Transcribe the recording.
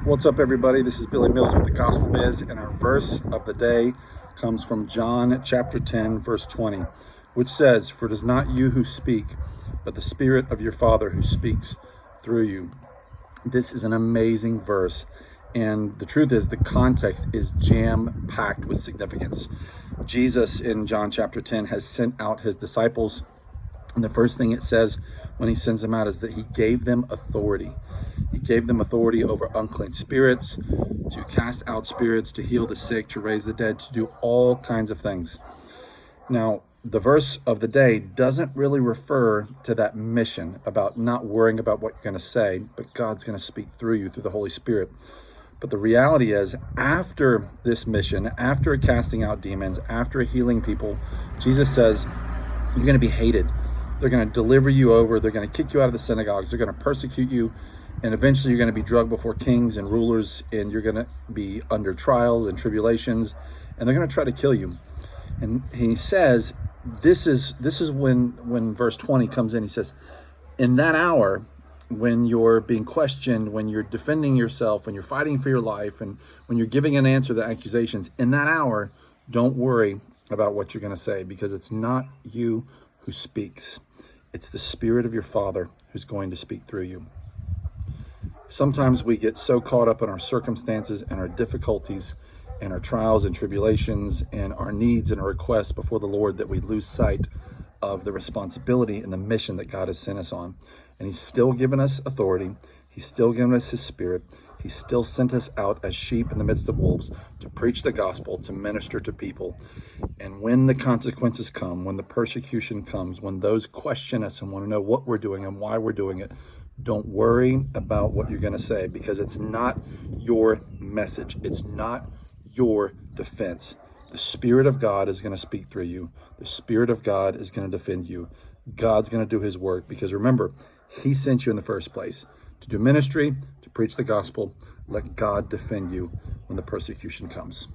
What's up, everybody? This is Billy Mills with the Gospel Biz, and our verse of the day comes from John chapter 10, verse 20, which says, "For it is not you who speak, but the Spirit of your Father who speaks through you." This is an amazing verse, and the truth is the context is jam-packed with significance. Jesus in John chapter 10 has sent out his disciples, and the first thing it says when he sends them out is that he gave them authority. He gave them authority over unclean spirits, to cast out spirits, to heal the sick, to raise the dead, to do all kinds of things. Now, the verse of the day doesn't really refer to that mission about not worrying about what you're going to say, but God's going to speak through you through the Holy Spirit. But the reality is, after this mission, after casting out demons, after healing people, Jesus says, you're going to be hated. They're going to deliver you over. They're going to kick you out of the synagogues. They're going to persecute you. And eventually you're going to be drugged before kings and rulers, and you're going to be under trials and tribulations, and they're going to try to kill you. And he says, this is when verse 20 comes in. He says, in that hour, when you're being questioned, when you're defending yourself, when you're fighting for your life, and when you're giving an answer to accusations, in that hour, don't worry about what you're going to say, because it's not you who speaks. It's the Spirit of your Father who's going to speak through you. Sometimes we get so caught up in our circumstances and our difficulties and our trials and tribulations and our needs and our requests before the Lord that we lose sight of the responsibility and the mission that God has sent us on. And he's still given us authority. He's still given us his Spirit. He still sent us out as sheep in the midst of wolves to preach the gospel, to minister to people. And when the consequences come, when the persecution comes, when those question us and want to know what we're doing and why we're doing it, don't worry about what you're going to say, because it's not your message. It's not your defense. The Spirit of God is going to speak through you. The Spirit of God is going to defend you. God's going to do his work, because remember, he sent you in the first place to do ministry, to preach the gospel. Let God defend you when the persecution comes.